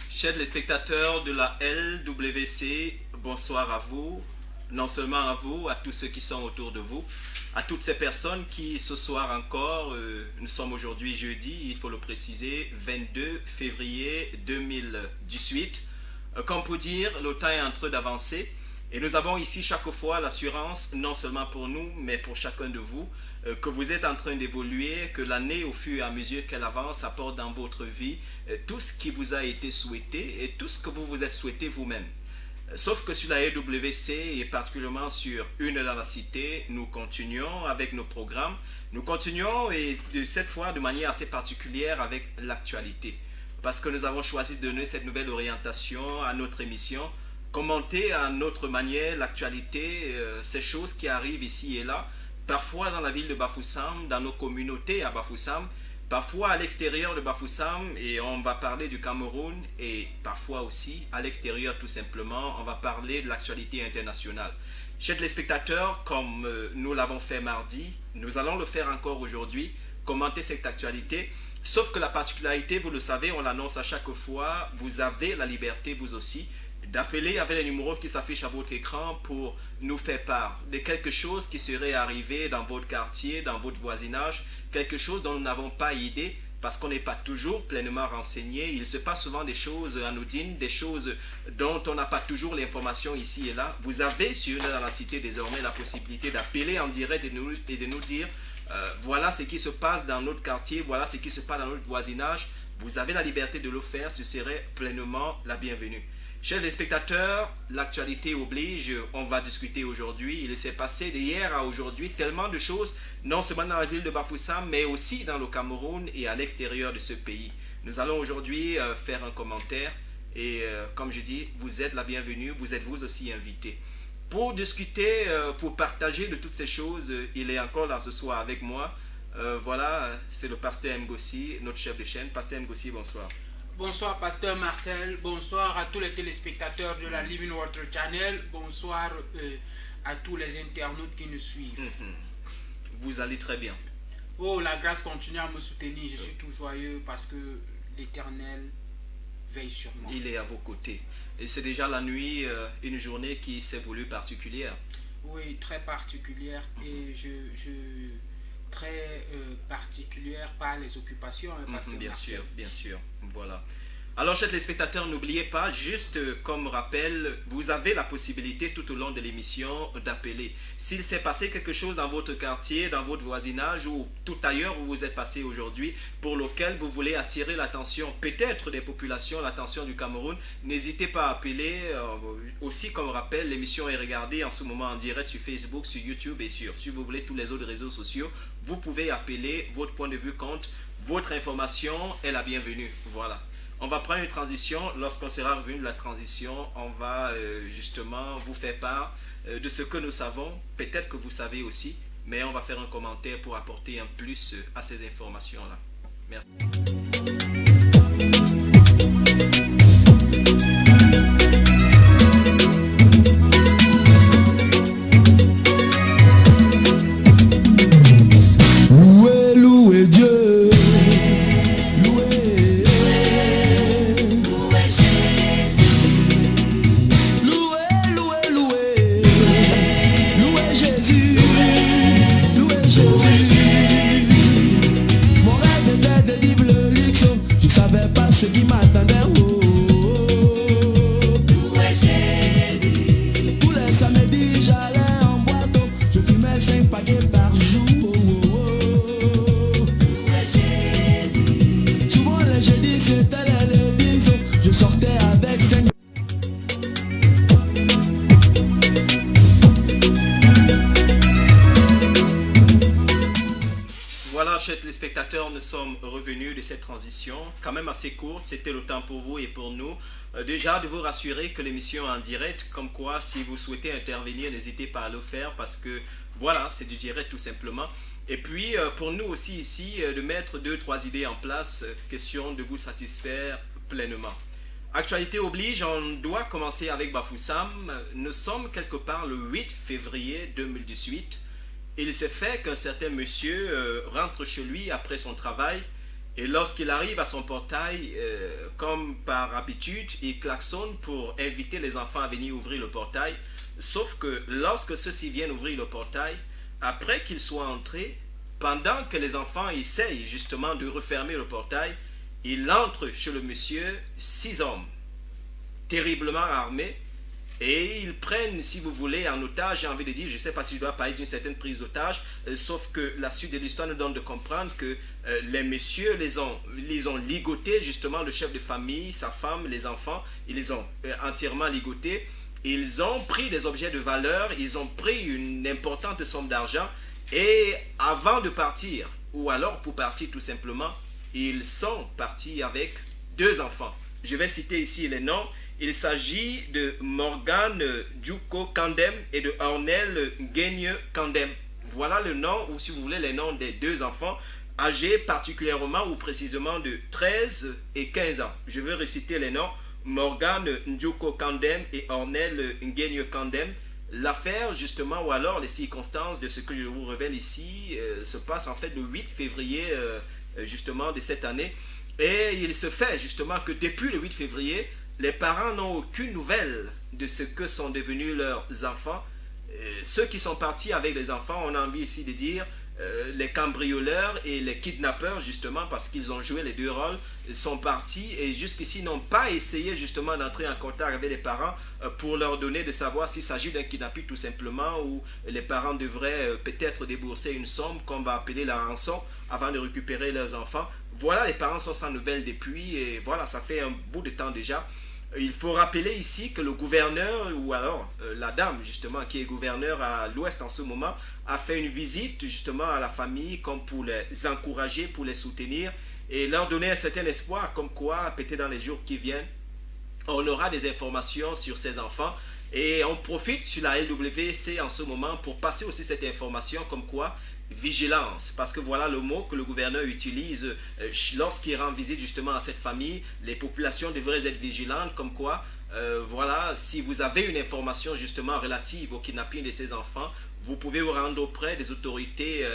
Chers téléspectateurs de la LWC, bonsoir à vous, non seulement à vous, à tous ceux qui sont autour de vous, à toutes ces personnes qui ce soir encore, nous sommes aujourd'hui jeudi, il faut le préciser, 22 février 2018. Comme pour dire, le temps est en train d'avancer et nous avons ici chaque fois l'assurance, non seulement pour nous, mais pour chacun de vous, que vous êtes en train d'évoluer, que l'année au fur et à mesure qu'elle avance apporte dans votre vie tout ce qui vous a été souhaité et tout ce que vous vous êtes souhaité vous-même. Sauf que sur la LWC et particulièrement sur Une dans la Cité, nous continuons avec nos programmes. Nous continuons et cette fois de manière assez particulière avec l'actualité. Parce que nous avons choisi de donner cette nouvelle orientation à notre émission, commenter à notre manière l'actualité, ces choses qui arrivent ici et là, parfois dans la ville de Bafoussam, dans nos communautés à Bafoussam, parfois à l'extérieur de Bafoussam, et on va parler du Cameroun, et parfois aussi à l'extérieur tout simplement, on va parler de l'actualité internationale. Chers téléspectateurs, comme nous l'avons fait mardi, nous allons le faire encore aujourd'hui, commenter cette actualité, sauf que la particularité, vous le savez, on l'annonce à chaque fois, vous avez la liberté vous aussi, d'appeler avec les numéros qui s'affichent à votre écran pour nous faire part de quelque chose qui serait arrivé dans votre quartier, dans votre voisinage, quelque chose dont nous n'avons pas idée parce qu'on n'est pas toujours pleinement renseigné. Il se passe souvent des choses anodines, des choses dont on n'a pas toujours l'information ici et là. Vous avez sur Une dans la Cité désormais la possibilité d'appeler en direct et de nous dire voilà ce qui se passe dans notre quartier, voilà ce qui se passe dans notre voisinage. Vous avez la liberté de le faire, ce serait pleinement la bienvenue. Chers les spectateurs, l'actualité oblige, on va discuter aujourd'hui. Il s'est passé d'hier à aujourd'hui tellement de choses, non seulement dans la ville de Bafoussam, mais aussi dans le Cameroun et à l'extérieur de ce pays. Nous allons aujourd'hui faire un commentaire et comme je dis, vous êtes la bienvenue, vous êtes vous aussi invités. Pour discuter, pour partager de toutes ces choses, il est encore là ce soir avec moi. Voilà, c'est le pasteur Ngossi, notre chef de chaîne. Pasteur Ngossi, bonsoir. Bonsoir Pasteur Marcel, bonsoir à tous les téléspectateurs de la Living Water Channel, bonsoir à tous les internautes qui nous suivent. Vous allez très bien. Oh, la grâce continue à me soutenir, je suis tout joyeux parce que l'Éternel veille sur moi. Il est à vos côtés. Et c'est déjà la nuit, une journée qui s'est voulue particulière. Oui, très particulière et très particulière par les occupations. Bien sûr, bien sûr. Voilà. Alors, chers téléspectateurs, n'oubliez pas, juste comme rappel, vous avez la possibilité tout au long de l'émission d'appeler. S'il s'est passé quelque chose dans votre quartier, dans votre voisinage ou tout ailleurs où vous êtes passé aujourd'hui, pour lequel vous voulez attirer l'attention peut-être des populations, l'attention du Cameroun, n'hésitez pas à appeler. Aussi, comme rappel, l'émission est regardée en ce moment en direct sur Facebook, sur YouTube et sur, si vous voulez, tous les autres réseaux sociaux. Vous pouvez appeler, votre point de vue compte, votre information est la bienvenue. Voilà. On va prendre une transition. Lorsqu'on sera revenu de la transition, on va justement vous faire part de ce que nous savons. Peut-être que vous savez aussi, mais on va faire un commentaire pour apporter un plus à ces informations-là. Merci. téléspectateurs, nous sommes revenus de cette transition, quand même assez courte, c'était le temps pour vous et pour nous. Déjà, de vous rassurer que l'émission est en direct, comme quoi, si vous souhaitez intervenir, n'hésitez pas à le faire, parce que, voilà, c'est du direct tout simplement. Et puis, pour nous aussi ici, de mettre 2-3 idées en place, question de vous satisfaire pleinement. Actualité oblige, on doit commencer avec Bafoussam. Nous sommes quelque part le 8 février 2018. Il s'est fait qu'un certain monsieur rentre chez lui après son travail et lorsqu'il arrive à son portail, comme par habitude, il klaxonne pour inviter les enfants à venir ouvrir le portail. Sauf que lorsque ceux-ci viennent ouvrir le portail, après qu'ils soient entrés, pendant que les enfants essayent justement de refermer le portail, il entre chez le monsieur 6 hommes, terriblement armés, et ils prennent, si vous voulez, en otage, j'ai envie de dire, je ne sais pas si je dois parler d'une certaine prise d'otage, sauf que la suite de l'histoire nous donne de comprendre que les messieurs les ont ligotés, justement, le chef de famille, sa femme, les enfants, ils les ont entièrement ligotés. Ils ont pris des objets de valeur, ils ont pris une importante somme d'argent, et avant de partir, ou alors pour partir tout simplement, ils sont partis avec 2 enfants. Je vais citer ici les noms. Il s'agit de Morgan Djuko Kandem et de Ornel Nguyen Kandem. Voilà le nom, ou si vous voulez, les noms des 2 enfants, âgés particulièrement ou précisément de 13 et 15 ans. Je vais réciter les noms. Morgan Djuko Kandem et Ornel Nguyen Kandem. L'affaire, justement, ou alors les circonstances de ce que je vous révèle ici, se passe en fait le 8 février, justement, de cette année. Et il se fait, justement, que depuis le 8 février, les parents n'ont aucune nouvelle de ce que sont devenus leurs enfants. Ceux qui sont partis avec les enfants, on a envie ici de dire, les cambrioleurs et les kidnappeurs, justement, parce qu'ils ont joué les 2 rôles, sont partis et jusqu'ici n'ont pas essayé justement d'entrer en contact avec les parents pour leur donner de savoir s'il s'agit d'un kidnapping tout simplement, ou les parents devraient peut-être débourser une somme qu'on va appeler la rançon avant de récupérer leurs enfants. Voilà, les parents sont sans nouvelles depuis, et voilà, ça fait un bout de temps déjà. Il faut rappeler ici que le gouverneur, ou alors la dame justement qui est gouverneur à l'ouest en ce moment, a fait une visite justement à la famille comme pour les encourager, pour les soutenir et leur donner un certain espoir, comme quoi peut-être dans les jours qui viennent, on aura des informations sur ces enfants. Et on profite sur la LWC en ce moment pour passer aussi cette information comme quoi vigilance, parce que voilà le mot que le gouverneur utilise lorsqu'il rend visite justement à cette famille. Les populations devraient être vigilantes, comme quoi voilà, si vous avez une information justement relative au kidnapping de ces enfants, vous pouvez vous rendre auprès des autorités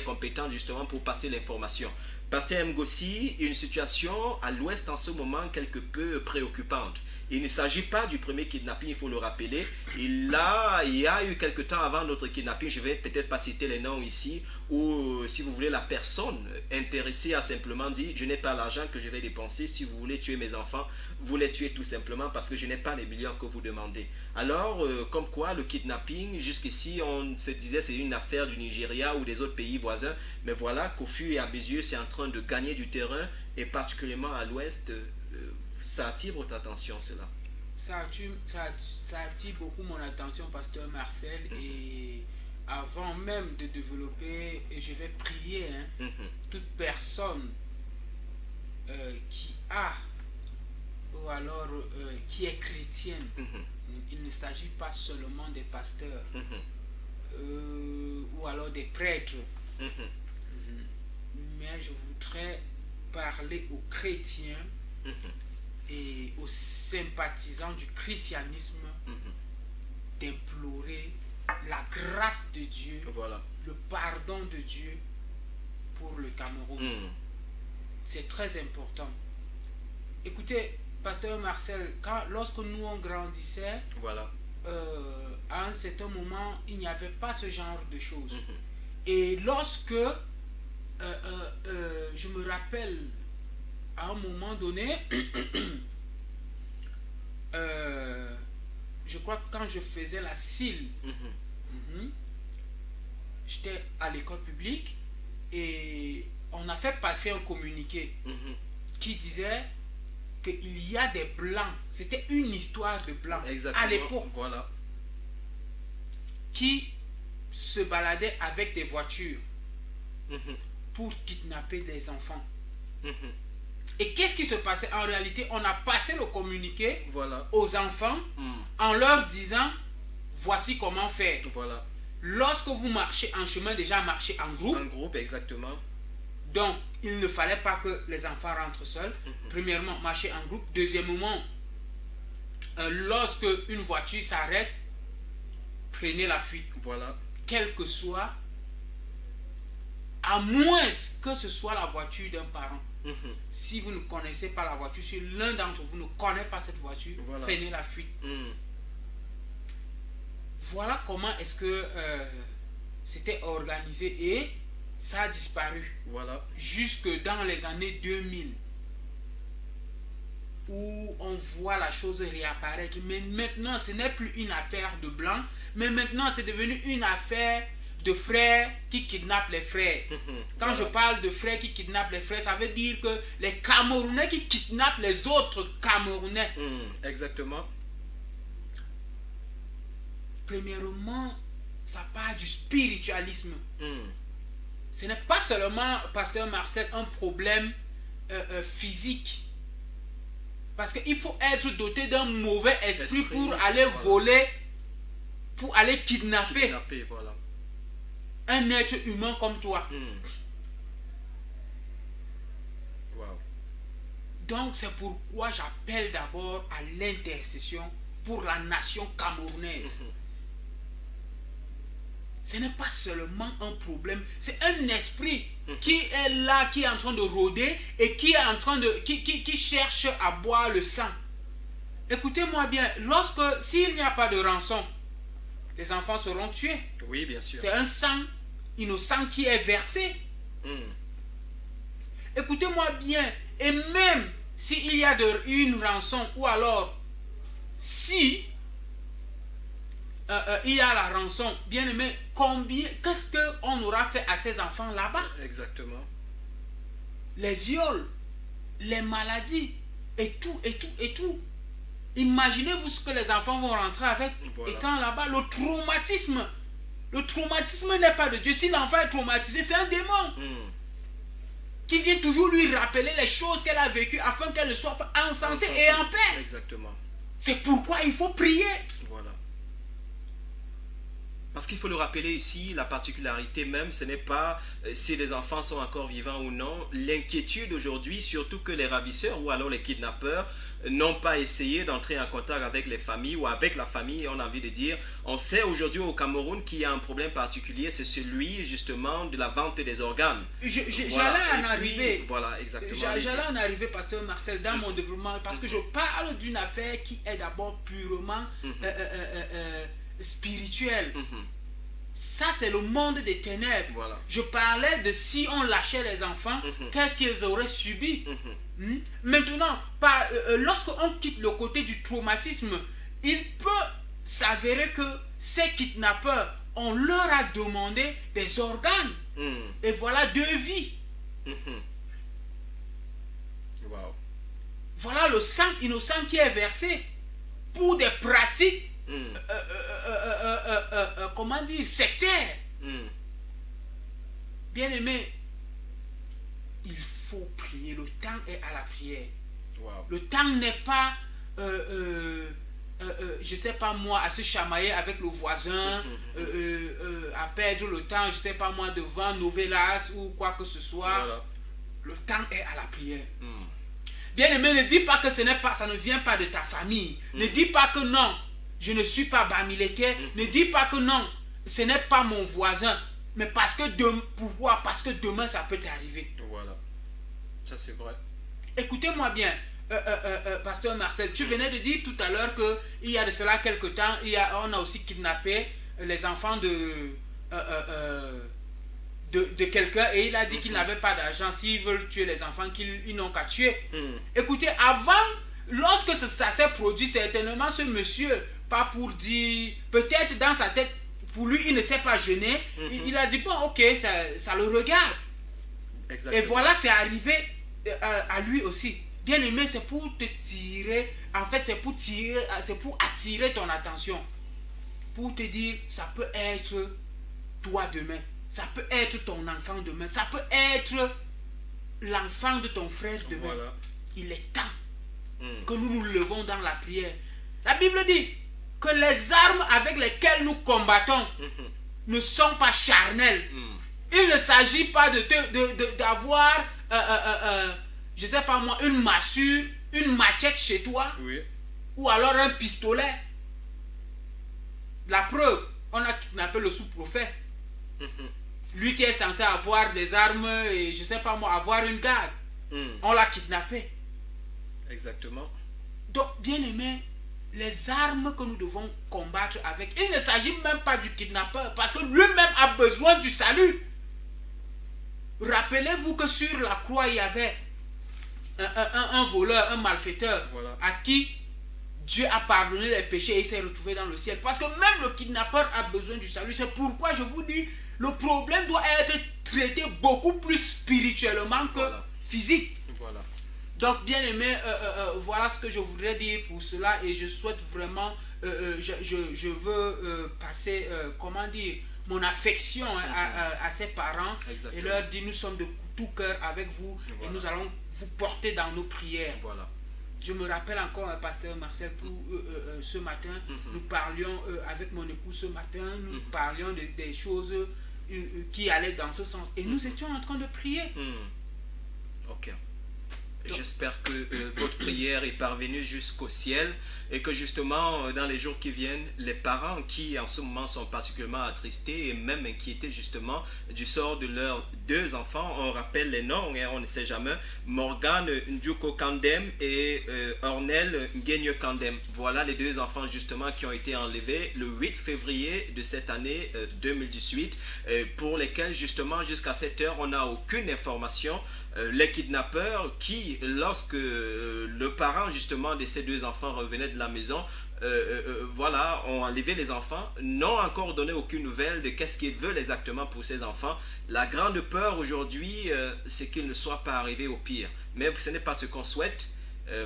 compétentes justement pour passer l'information. Pasteur Mgossi, une situation à l'ouest en ce moment quelque peu préoccupante. Il ne s'agit pas du premier kidnapping, il faut le rappeler. Il y a eu quelque temps avant notre kidnapping, je ne vais peut-être pas citer les noms ici, où si vous voulez, la personne intéressée a simplement dit « Je n'ai pas l'argent que je vais dépenser, si vous voulez tuer mes enfants, vous les tuez tout simplement parce que je n'ai pas les millions que vous demandez. » Alors, comme quoi le kidnapping, jusqu'ici on se disait c'est une affaire du Nigeria ou des autres pays voisins, mais voilà qu'au fur et à mesure c'est en train de gagner du terrain, et particulièrement à l'ouest. Ça attire votre attention, cela? Ça attire beaucoup mon attention, pasteur Marcel. Et avant même de développer, et je vais prier, toute personne qui a, ou alors qui est chrétienne, il ne s'agit pas seulement des pasteurs, ou alors des prêtres, mais je voudrais parler aux chrétiens et aux sympathisants du christianisme d'implorer la grâce de Dieu, le pardon de Dieu pour le Cameroun. C'est très important. Écoutez, pasteur Marcel, lorsque nous on grandissait, à un certain moment, il n'y avait pas ce genre de choses. Et lorsque, je me rappelle, à un moment donné, je crois que quand je faisais la CIL, j'étais à l'école publique et on a fait passer un communiqué qui disait qu'il y a des blancs, c'était une histoire de blancs à l'époque, qui se baladaient avec des voitures pour kidnapper des enfants. Et qu'est-ce qui se passait? En réalité, on a passé le communiqué aux enfants en leur disant voici comment faire. Lorsque vous marchez en chemin, déjà marchez en groupe. En groupe, exactement. Donc, il ne fallait pas que les enfants rentrent seuls. Premièrement, marcher en groupe. Deuxièmement, lorsque une voiture s'arrête, prenez la fuite. Quel que soit, à moins que ce soit la voiture d'un parent. Si vous ne connaissez pas la voiture, si l'un d'entre vous ne connaît pas cette voiture, prenez la fuite. Voilà comment est-ce que c'était organisé et ça a disparu. Jusque dans les années 2000 où on voit la chose réapparaître. Mais maintenant, ce n'est plus une affaire de blanc, mais maintenant c'est devenu une affaire de frères qui kidnappent les frères. Quand je parle de frères qui kidnappent les frères, ça veut dire que les Camerounais qui kidnappent les autres Camerounais. Exactement. Premièrement, ça part du spiritualisme. Ce n'est pas seulement, pasteur Marcel, un problème physique. Parce qu'il faut être doté d'un mauvais esprit pour aller voler, pour aller kidnapper un être humain comme toi. Donc c'est pourquoi j'appelle d'abord à l'intercession pour la nation camerounaise. Ce n'est pas seulement un problème, c'est un esprit qui est là, qui est en train de rôder et qui est en train de qui cherche à boire le sang. Écoutez-moi bien, s'il n'y a pas de rançon, les enfants seront tués. Oui, bien sûr. C'est un sang innocent qui est versé. Écoutez-moi bien, et même s'il y a une rançon, ou alors si il y a la rançon, bien aimé, qu'est-ce qu'on aura fait à ces enfants là-bas? Exactement. Les viols, les maladies, et tout. Imaginez-vous ce que les enfants vont rentrer avec étant là-bas. Le traumatisme n'est pas de Dieu. Si l'enfant est traumatisé, c'est un démon qui vient toujours lui rappeler les choses qu'elle a vécues afin qu'elle ne soit pas en santé et en paix. Exactement. C'est pourquoi il faut prier. Parce qu'il faut le rappeler ici, la particularité même, ce n'est pas si les enfants sont encore vivants ou non. L'inquiétude aujourd'hui, surtout que les ravisseurs ou alors les kidnappeurs n'ont pas essayé d'entrer en contact avec les familles ou avec la famille, on a envie de dire. On sait aujourd'hui au Cameroun qu'il y a un problème particulier, c'est celui justement de la vente des organes. J'allais en arriver. Voilà, exactement. J'allais en arriver, pasteur Marcel, dans mon développement, parce que je parle d'une affaire qui est d'abord purement spirituelle. Ça, c'est le monde des ténèbres. Je parlais de si on lâchait les enfants, qu'est-ce qu'ils auraient subi. Maintenant, lorsqu'on quitte le côté du traumatisme, il peut s'avérer que ces kidnappeurs, on leur a demandé des organes. Et voilà 2 vies. Voilà le sang innocent qui est versé pour des pratiques comment dire, sectaire. Bien aimé, il faut prier. Le temps est à la prière. Le temps n'est pas je sais pas moi, à se chamailler avec le voisin, à perdre le temps, je sais pas moi, devant Novelas ou quoi que ce soit. Le temps est à la prière. Bien aimé, ne dis pas que ça ne vient pas de ta famille. Ne dis pas que non, je ne suis pas Bamileke. Ne dis pas que non, ce n'est pas mon voisin. Mais pourquoi? Parce que demain ça peut t'arriver. Voilà. Ça c'est vrai. Écoutez-moi bien, pasteur Marcel, tu venais de dire tout à l'heure qu'il y a de cela quelque temps, on a aussi kidnappé les enfants de quelqu'un et il a dit qu'il n'avait pas d'argent. S'ils veulent tuer les enfants, qu'ils n'ont qu'à tuer. Écoutez, avant, lorsque ça s'est produit, certainement ce monsieur, pas pour dire, peut-être dans sa tête, pour lui, il ne s'est pas gêné. Il a dit, bon, ok, ça le regarde. Exactement. Et voilà, c'est arrivé à lui aussi. Bien aimé, c'est pour te tirer, en fait, c'est pour attirer ton attention. Pour te dire, ça peut être toi demain. Ça peut être ton enfant demain. Ça peut être l'enfant de ton frère demain. Voilà. Il est temps que nous nous levons dans la prière. La Bible dit que les armes avec lesquelles nous combattons ne sont pas charnelles. Il ne s'agit pas d'avoir, je ne sais pas moi, une massue, une machette chez toi, oui, ou alors un pistolet. La preuve, on a kidnappé le sous-prophète. Lui qui est censé avoir des armes et je ne sais pas moi, avoir une garde. On l'a kidnappé. Exactement. Donc, bien aimé, les armes que nous devons combattre avec, il ne s'agit même pas du kidnappeur, parce que lui-même a besoin du salut. Rappelez-vous que sur la croix, il y avait un voleur, un malfaiteur, voilà, à qui Dieu a pardonné les péchés et il s'est retrouvé dans le ciel. Parce que même le kidnappeur a besoin du salut. C'est pourquoi je vous dis, le problème doit être traité beaucoup plus spirituellement que physique. Voilà. Donc, bien aimé, voilà ce que je voudrais dire pour cela. Et je souhaite vraiment, je veux passer, comment dire, mon affection à ces parents. Exactement. Et leur dire, nous sommes de tout cœur avec vous. Voilà. Et nous allons vous porter dans nos prières. Voilà. Je me rappelle encore, pasteur Marcel, ce matin, nous parlions avec mon époux ce matin, nous parlions des choses qui allaient dans ce sens. Et nous étions en train de prier. Ok. J'espère que votre prière est parvenue jusqu'au ciel et que justement dans les jours qui viennent, les parents qui en ce moment sont particulièrement attristés et même inquiétés justement du sort de leurs deux enfants, on rappelle les noms, hein, on ne sait jamais, Morgan Nduko Kandem et Ornel Ngenyo Kandem. Voilà les deux enfants justement qui ont été enlevés le 8 février de cette année 2018 pour lesquels justement jusqu'à cette heure on n'a aucune information. Les kidnappeurs qui, lorsque le parent justement de ces deux enfants revenait de la maison, voilà, ont enlevé les enfants, n'ont encore donné aucune nouvelle de qu'est-ce qu'ils veulent exactement pour ces enfants. La grande peur aujourd'hui, c'est qu'ils ne soient pas arrivés au pire. Mais ce n'est pas ce qu'on souhaite.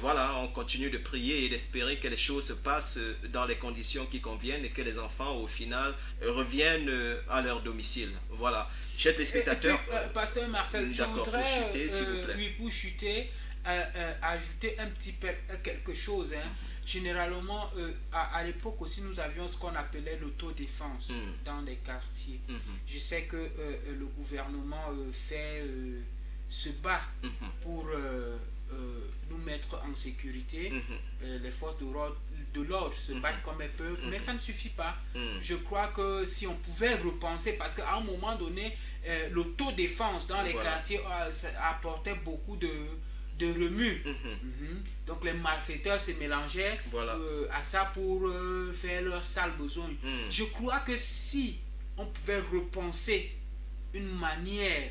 Voilà, on continue de prier et d'espérer que les choses se passent dans les conditions qui conviennent et que les enfants, au final, reviennent à leur domicile. Voilà. Chers téléspectateurs, pasteur Marcel, je voudrais, pour chuter, ajouter un petit peu quelque chose. Hein. Généralement, à l'époque aussi, nous avions ce qu'on appelait l'autodéfense dans les quartiers. Je sais que le gouvernement se bat pour nous mettre en sécurité. Les forces de l'ordre se battent comme elles peuvent, mais ça ne suffit pas. Je crois que si on pouvait repenser, parce qu'à un moment donné, l'autodéfense dans les quartiers apportait beaucoup de remue. Donc les malfaiteurs se mélangeaient à ça pour faire leurs sales besoins. Je crois que si on pouvait repenser une manière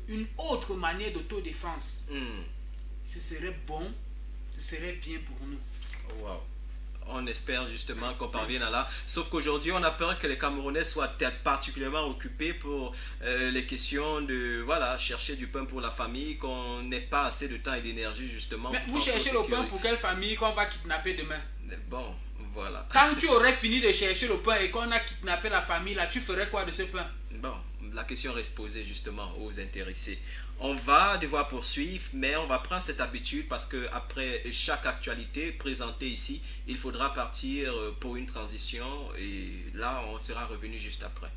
une autre manière d'autodéfense, ce serait bon, ce serait bien pour nous. Wow. On espère justement qu'on parvienne à là. Sauf qu'aujourd'hui, on a peur que les Camerounais soient particulièrement occupés pour les questions de chercher du pain pour la famille, qu'on n'ait pas assez de temps et d'énergie justement. Mais vous cherchez le pain pour quelle famille qu'on va kidnapper demain? Bon, voilà. Quand tu aurais fini de chercher le pain et qu'on a kidnappé la famille, là, tu ferais quoi de ce pain? Bon, la question reste posée justement aux intéressés. On va devoir poursuivre, mais on va prendre cette habitude parce qu'après chaque actualité présentée ici, il faudra partir pour une transition et là, on sera revenu juste après.